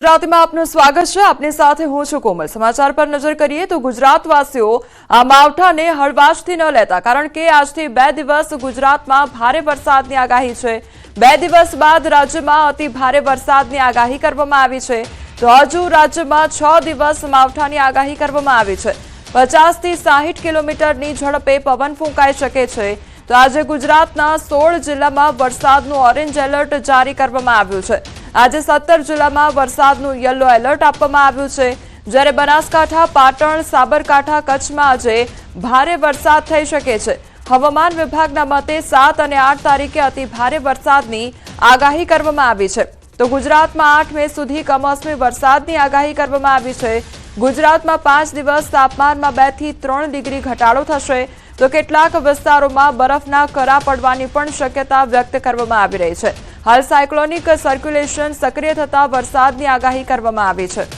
ગુજરાતીમાં આપનું સ્વાગત છે। આપની સાથે હું છું કોમલ। સમાચાર પર નજર કરીએ તો ગુજરાતવાસીઓ આ માવઠાને હળવાશથી ન લેતા, કારણ કે આજથી 2 દિવસ ગુજરાતમાં ભારે વરસાદની આગાહી છે। 2 દિવસ બાદ રાજ્યમાં અતિ ભારે વરસાદની આગાહી કરવામાં આવી છે। તો હજુ રાજ્યમાં 6 દિવસ માવઠાની આગાહી કરવામાં આવી છે। 50 થી 60 કિલોમીટરની ઝડપે પવન ફૂંકાઈ શકે છે। તો આજે ગુજરાતના 16 જિલ્લામાં વરસાદનું ઓરેન્જ એલર્ટ જારી કરવામાં આવ્યું છે। આજે 17 જિલ્લામાં વરસાદનું યલો એલર્ટ આપવામાં આવ્યું છે, જ્યારે બનાસકાંઠા, પાટણ, સાબરકાંઠા, કચ્છમાં આજે ભારે વરસાદ થઈ શકે છે। હવામાન વિભાગના મતે 7 અને 8 તારીખે અતિ ભારે વરસાદની આગાહી કરવામાં આવી છે। તો ગુજરાતમાં 8 મે સુધી કમોસમી વરસાદની આગાહી કરવામાં આવી છે। ગુજરાતમાં 5 દિવસ તાપમાનમાં 2 થી 3 ડિગ્રી ઘટાડો થશે। તો કેટલાક વિસ્તારોમાં બરફના કરા પડવાની પણ શક્યતા વ્યક્ત કરવામાં આવી રહી છે। હાલ સાયક્લોનિક સર્ક્યુલેશન સક્રિય થતા વરસાદની આગાહી કરવામાં આવી છે।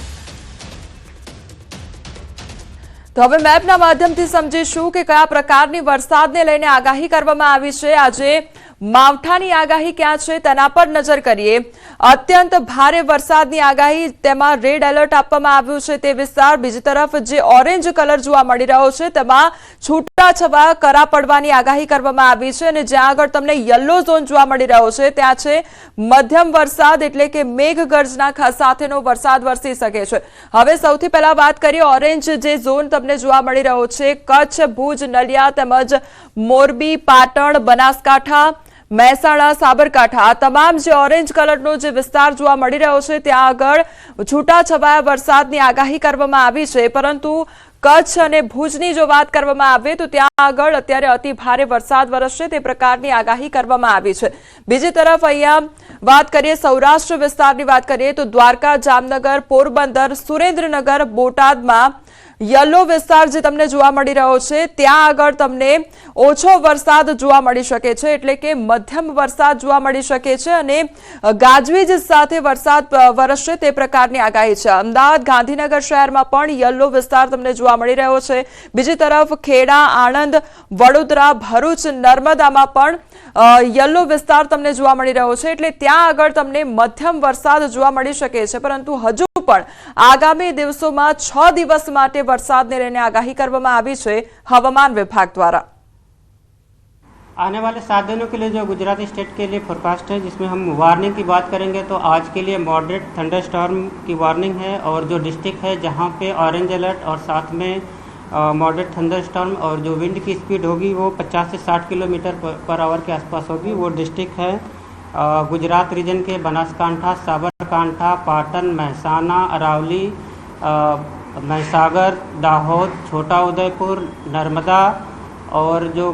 તો હવે મેપના માધ્યમથી સમજીશું કે કયા પ્રકારની વરસાદને લઈને આગાહી કરવામાં આવી છે। આજે માવઠાની આગાહી ક્યાં છે તેના પર નજર કરીએ। અત્યંત ભારે વરસાદની આગાહી, તેમાં રેડ એલર્ટ આપવામાં આવ્યું છે તે વિસ્તાર। બીજી તરફ જે ઓરેન્જ કલર જોવા મળી રહ્યો છે તેમાં છૂટાછવાયા કરા પડવાની આગાહી કરવામાં આવી છે, અને જ્યાં આગળ તમને યલો ઝોન જોવા મળી રહ્યો છે ત્યાં છે મધ્યમ વરસાદ, એટલે કે મેઘગર્જના સાથેનો વરસાદ વરસી શકે છે। હવે સૌથી પહેલા વાત કરીએ ઓરેન્જ જે ઝોન તમને જોવા મળી રહ્યો છે, કચ્છ, ભુજ, નલિયા તેમજ મોરબી, પાટણ, બનાસકાંઠા, મહેસાણા, સાબરકાંઠા, આ તમામ જે ઓરેન્જ કલરનો જે વિસ્તાર જોવા મળી રહ્યો છે ત્યાં આગળ છૂટાછવાયા વરસાદની આગાહી કરવામાં આવી છે। પરંતુ કચ્છ અને ભુજની જો વાત કરવામાં આવે તો ત્યાં આગળ અત્યારે અતિ ભારે વરસાદ વરસશે તે પ્રકારની આગાહી કરવામાં આવી છે। બીજી તરફ અહીંયા વાત કરીએ સૌરાષ્ટ્ર વિસ્તારની વાત કરીએ તો દ્વારકા, જામનગર, પોરબંદર, સુરેન્દ્રનગર, બોટાદમાં યલો વિસ્તાર જે તમને જોવા મળી રહ્યો છે ત્યાં આગળ તમને ઓછો વરસાદ જોવા મળી શકે છે, એટલે કે મધ્યમ વરસાદ જોવા મળી શકે છે અને ગાજવીજ સાથે વરસાદ વરસશે તે પ્રકારની આગાહી છે। અમદાવાદ, ગાંધીનગર શહેરમાં પણ યલો વિસ્તાર તમને જોવા મળી રહ્યો છે। બીજી તરફ ખેડા, આણંદ, વડોદરા, ભરૂચ, નર્મદામાં પણ યલો વિસ્તાર તમને જોવા મળી રહ્યો છે, એટલે ત્યાં આગળ તમને મધ્યમ વરસાદ જોવા મળી શકે છે। પરંતુ હજુ પણ આગામી દિવસોમાં 6 દિવસ માટે વરસાદને લઈને આગાહી કરવામાં આવી છે હવામાન વિભાગ દ્વારા। आने वाले 7 दिनों के लिए जो गुजरात स्टेट के लिए फोरकास्ट है, जिसमें हम वार्निंग की बात करेंगे तो आज के लिए मॉडरेट थंडरस्टॉर्म की वार्निंग है, और जो डिस्ट्रिक्ट है जहां पे ऑरेंज अलर्ट और साथ में मॉडरेट थंडरस्टॉर्म और जो विंड की स्पीड होगी वो 50 से 60 किलोमीटर पर आवर के आसपास होगी, वो डिस्ट्रिक्ट है गुजरात रीजन के बनासकांठा, साबरकांठा, पाटन, महसाना, अरावली, महसागर, दाहोद, छोटा उदयपुर, नर्मदा, और जो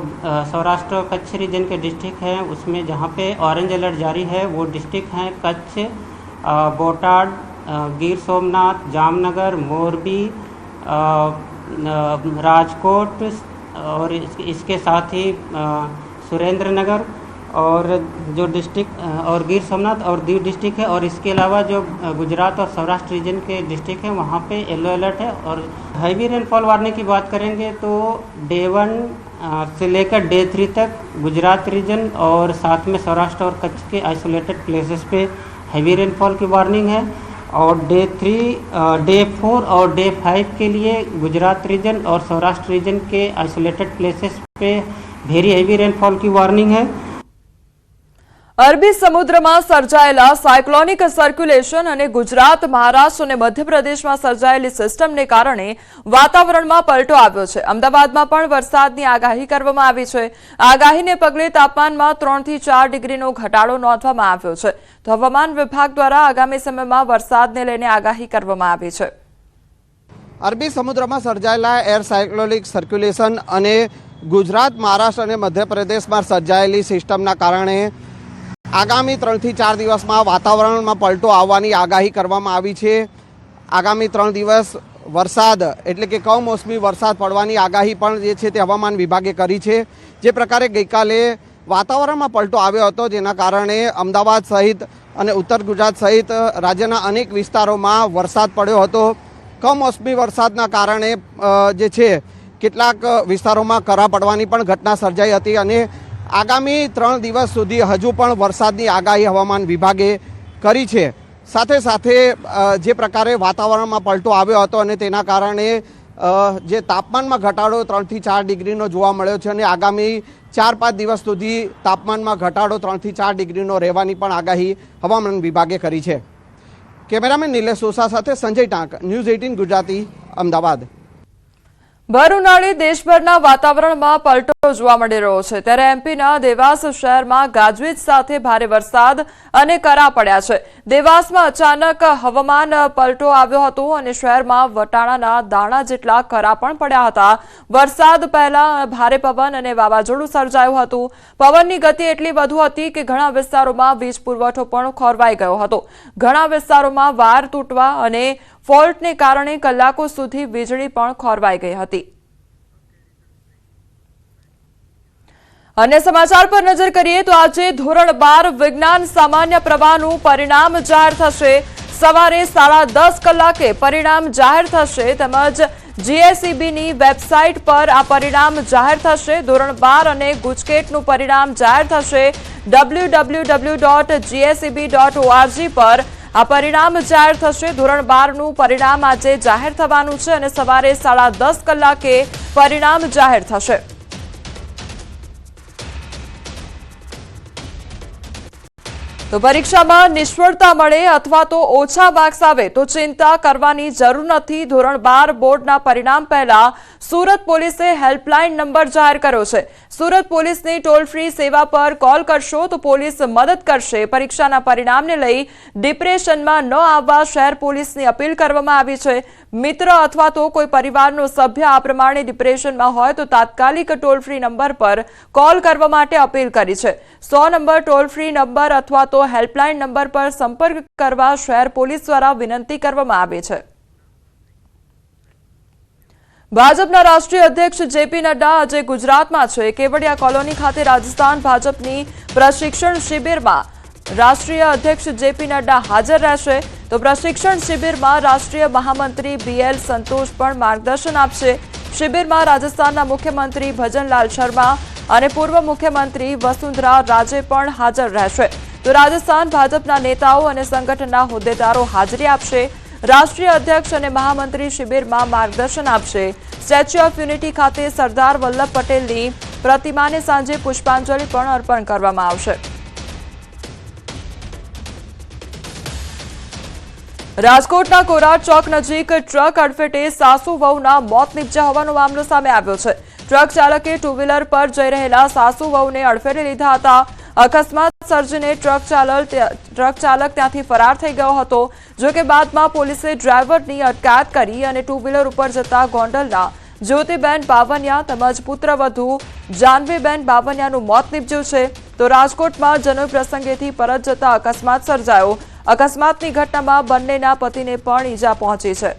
सौराष्ट्र कच्छ रीजन के डिस्ट्रिक्ट हैं उसमें जहाँ पे ऑरेंज अलर्ट जारी है वो डिस्ट्रिक्ट हैं कच्छ, बोटाड, गिर सोमनाथ, जामनगर, मोरबी, राजकोट और इसके साथ ही सुरेंद्रनगर, और जो डिस्ट्रिक्ट और गिर सोमनाथ और दीव डिस्ट्रिक्ट है, और इसके अलावा जो गुजरात और सौराष्ट्र रीजन के डिस्ट्रिक्ट हैं वहाँ पे येलो अलर्ट है। और हैवी रेनफॉल वार्निंग की बात करेंगे तो डे 1 से लेकर डे 3 तक गुजरात रीजन और साथ में सौराष्ट्र और कच्छ के आइसोलेटेड प्लेसेस पे हैवी रेनफॉल की वार्निंग है, और डे 3, डे 4 और डे 5 के लिए गुजरात रीजन और सौराष्ट्र रीजन के आइसोलेटेड प्लेसेस पे वेरी हैवी रेनफॉल की वार्निंग है। અરબી સમુદ્રમાં સર્જાયેલા સાયક્લોનિક સર્ક્યુલેશન અને ગુજરાત, મહારાષ્ટ્ર અને મધ્યપ્રદેશમાં સર્જાયેલી સિસ્ટમને કારણે વાતાવરણમાં પલટો આવ્યો છે। અમદાવાદમાં પણ વરસાદની આગાહી કરવામાં આવી છે। આગાહીને પગલે તાપમાનમાં 3 થી 4 ડિગ્રીનો ઘટાડો નોંધવામાં આવ્યો છે। તો હવામાન વિભાગ દ્વારા આગામી સમયમાં વરસાદને લઈને આગાહી કરવામાં આવી છે। અરબી સમુદ્રમાં સર્જાયેલા એર સાયક્લોનિક સર્ક્યુલેશન અને ગુજરાત, મહારાષ્ટ્ર અને મધ્યપ્રદેશમાં સર્જાયેલી સિસ્ટમના કારણે આગામી 3 થી 4 દિવસમાં વાતાવરણમાં પલટો આવવાની આગાહી કરવામાં આવી છે। આગામી 3 દિવસ વરસાદ એટલે કે કમોસમી વરસાદ પડવાની આગાહી પણ જે છે તે હવામાન વિભાગે કરી છે। જે પ્રકારે ગઈકાલે વાતાવરણમાં પલટો આવ્યો હતો જેના કારણે અમદાવાદ સહિત અને ઉત્તર ગુજરાત સહિત રાજ્યના અનેક વિસ્તારોમાં વરસાદ પડ્યો હતો। કમોસમી વરસાદના કારણે જે છે કેટલાક વિસ્તારોમાં કરા પડવાની પણ ઘટના સર્જાઈ હતી, અને આગામી 3 દિવસ સુધી હજુ પણ વરસાદની આગાહી હવામાન વિભાગે કરી છે। સાથે સાથે જે પ્રકારે વાતાવરણમાં પલટો આવ્યો હતો અને તેના કારણે જે તાપમાનમાં ઘટાડો 3 થી 4 ડિગ્રીનો જોવા મળ્યો છે અને આગામી 4-5 દિવસ સુધી તાપમાનમાં ઘટાડો 3 થી 4 ડિગ્રીનો રહેવાની પણ આગાહી હવામાન વિભાગે કરી છે। કેમેરામેન નિલેશ સોસા સાથે સંજય ટાંક, ન્યૂઝ 18 ગુજરાતી, અમદાવાદ। ભર ઉનાળે દેશભરના વાતાવરણમાં પલટો જોવા મળી રહ્યો છે, ત્યારે એમપીના દેવાસ શહેરમાં ગાજવીજ સાથે ભારે વરસાદ અને કરા પડ્યા છે। દેવાસમાં અચાનક હવામાન પલટો આવ્યો હતો અને શહેરમાં વટાણાના દાણા જેટલા કરા પણ પડ્યા હતા। વરસાદ પહેલા ભારે પવન અને વાવાઝોડું સર્જાયું હતું। પવનની ગતિ એટલી વધુ હતી કે ઘણા વિસ્તારોમાં વીજ પુરવઠો પણ ખોરવાઈ ગયો હતો। ઘણા વિસ્તારોમાં વાયર તૂટવા અને ફોલ્ટને કારણે કલાકો સુધી વીજળી પણ ખોરવાઈ ગઈ હતી। અન્ય સમાચાર પર નજર કરીએ તો આજે ધોરણ 12 વિજ્ઞાન સામાન્ય પ્રવાહનું પરિણામ જાહેર થશે। સવારે 10:30 કલાકે પરિણામ જાહેર થશે તેમજ જીએસઈબીની વેબસાઇટ પર આ પરિણામ જાહેર થશે। ધોરણ 12 અને ગુજકેટનું પરિણામ જાહેર થશે। www.gseb.org પર આ પરિણામ જાહેર થશે। ધોરણ 12નું પરિણામ આજે જાહેર થવાનું છે અને સવારે 10:30 કલાકે પરિણામ જાહેર થશે। તો પરીક્ષામાં નિષ્ફળતા મળે અથવા તો ઓછા માર્ક્સ આવે તો ચિંતા કરવાની જરૂર નથી। ધોરણ 12 બોર્ડના પરિણામ પહેલા સુરત પોલીસે હેલ્પલાઇન નંબર જાહેર કર્યો છે। સુરત પોલીસની ટોલ ફ્રી સેવા પર કોલ કરશો તો પોલીસ મદદ કરશે। પરીક્ષાના પરિણામને લઈ ડિપ્રેશનમાં ન આવવા શહેર પોલીસની અપીલ કરવામાં આવી છે। મિત્ર અથવા તો કોઈ પરિવારનો સભ્ય આ પ્રમાણે ડિપ્રેશનમાં હોય તો તાત્કાલિક ટોલ ફ્રી નંબર પર કોલ કરવા માટે અપીલ કરી છે। 100 નંબર ટોલ ફ્રી નંબર અથવા તો હેલ્પલાઇન નંબર પર સંપર્ક કરવા શહેર પોલીસ દ્વારા વિનંતી કરવામાં આવી છે। ભાજપના રાષ્ટ્રીય અધ્યક્ષ જેપી નડ્ડા આજે ગુજરાતમાં છે। કેવડિયા કોલોની ખાતે રાજસ્થાન ભાજપની પ્રશિક્ષણ શિબિરમાં રાષ્ટ્રીય અધ્યક્ષ જેપી નડ્ડા હાજર રહેશે। તો પ્રશિક્ષણ શિબિરમાં રાષ્ટ્રીય મહામંત્રી બીએલ સંતોષ પણ માર્ગદર્શન આપશે। શિબિરમાં રાજસ્થાનના મુખ્યમંત્રી ભજનલાલ શર્મા અને પૂર્વ મુખ્યમંત્રી વસુંધરા રાજે પણ હાજર રહેશે। તો રાજસ્થાન ભાજપના નેતાઓ અને સંગઠનના હોદ્દેદારો હાજરી આપશે। રાષ્ટ્રીય અધ્યક્ષ અને મહામંત્રી શિબિરમાં માર્ગદર્શન આપશે। સ્ટેચ્યુ ઓફ યુનિટી ખાતે સરદાર વલ્લભ પટેલની પ્રતિમાને સાંજે પુષ્પાંજલિ પણ અર્પણ કરવામાં આવશે। રાજકોટના કોરાટ ચોક નજીક ટ્રક અડફેટે સાસુ વહુના મોત નીપજ્યા હોવાનો મામલો સામે આવ્યો છે। ટ્રક ચાલકે ટુ વ્હીલર પર જઈ રહેલા સાસુ વહુને અડફેટે લીધા હતા। અકસ્માત સર્જીને ટ્રક ચાલક ત્યાંથી ફરાર થઈ ગયો હતો। જોકે બાદમાં પોલીસે ડ્રાઈવરની અટકાયત કરી અને ટુ વ્હીલર ઉપર જતા ગોંડલના જ્યોતિબેન બાવનિયા તેમજ પુત્રવધુ જાનવીબેન બાવનિયાનું મોત નીપજ્યું છે। તો રાજકોટમાં જનોઈ પ્રસંગેથી પરત જતા અકસ્માત સર્જાયો। અકસ્માતની ઘટનામાં બંનેના પતિને પણ ઈજા પહોંચી છે।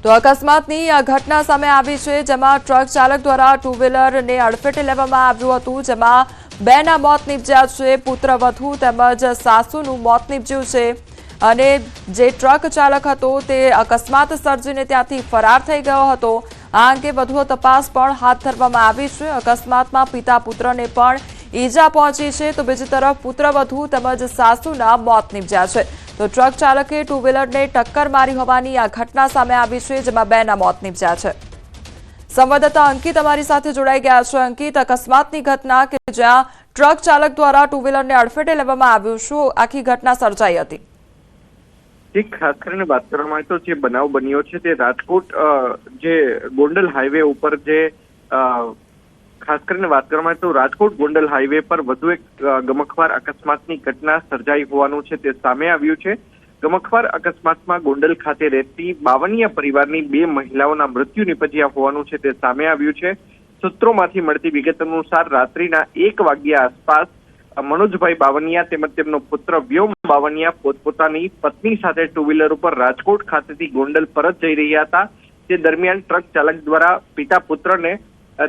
તો અકસ્માતની આ ઘટના સામે આવી છે જેમાં ટ્રક ચાલક દ્વારા ટુ વ્હીલરને અડફેટે લેવામાં આવ્યું હતું, જેમાં બેના મોત નીપજ્યા છે। પુત્રવધુ તેમજ સાસુનું મોત નીપજ્યું છે અને જે ટ્રક ચાલક હતો તે અકસ્માત સર્જીને ત્યાંથી ફરાર થઈ ગયો હતો। આ અંગે વધુ તપાસ પણ હાથ ધરવામાં આવી છે। અકસ્માતમાં પિતા પુત્રને પણ ઈજા પહોંચી છે। તો બીજી તરફ પુત્રવધુ તેમજ સાસુના મોત નીપજ્યા છે। તો ટ્રક ચાલકે ટુ વ્હીલરને ટક્કર મારી હોવાની આ ઘટના સામે આવી છે જેમાં બેના મોત નીપજ્યા છે। સંવાદદાતા અંકિત અમારી સાથે જોડાઈ ગયા છે। અંકિત, અકસ્માતની ઘટના કે જ્યાં ટ્રક ચાલક દ્વારા ટુ વ્હીલરને અડફેટે લેવામાં આવ્યું, શું આખી ઘટના સર્જાઈ હતી? ખાસ કરીને વાત કરવામાં આવે તો જે બનાવ બન્યો છે તે રાજકોટ જે ગોંડલ હાઈવે ઉપર જે ખાસ કરીને વાત કરવામાં આવે તો રાજકોટ ગોંડલ હાઈવે પર વધુ એક ગમખ્વાર અકસ્માતની ઘટના સર્જાઈ હોવાનું છે તે સામે આવ્યું છે। ગમખ્વાર અકસ્માતમાં ગોંડલ ખાતે રહેતી બાવનિયા પરિવારની 2 મહિલાઓના મૃત્યુ નિપજ્યા હોવાનું છે તે સામે આવ્યું છે। સૂત્રોમાંથી મળતી વિગત અનુસાર રાત્રિના 1 વાગ્યા આસપાસ મનોજભાઈ બાવનિયા તેમજ તેમનો પુત્ર વ્યોમ બાવનિયા પોતપોતાની પત્ની સાથે ટુ વ્હીલર ઉપર રાજકોટ ખાતેથી ગોંડલ પરત જઈ રહ્યા હતા। તે દરમિયાન ટ્રક ચાલક દ્વારા પિતા પુત્રને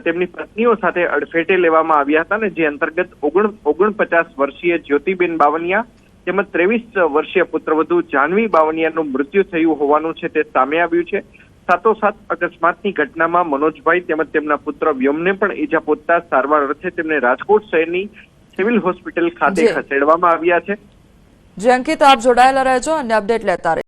તેમની પત્નીઓ સાથે અડફેટે લેવામાં આવ્યા હતા અને જે અંતર્ગત 49 વર્ષીય જ્યોતિબેન બાવનિયા તેમજ 23 વર્ષીય પુત્રવધુ જાનવી બાવનિયાનું મૃત્યુ થયું હોવાનું છે તે સામે આવ્યું છે। સાથોસાથ અકસ્માતની ઘટનામાં મનોજભાઈ તેમજ તેમના પુત્ર વ્યોમને પણ ઈજા પહોંચતા સારવાર અર્થે તેમને રાજકોટ શહેરની સિવિલ હોસ્પિટલ ખાતે જી. ખસેડવામાં આવ્યા છે. જે અંકિત આપ જોડાયેલા રહેજો અને અપડેટ લેતા રહેજો.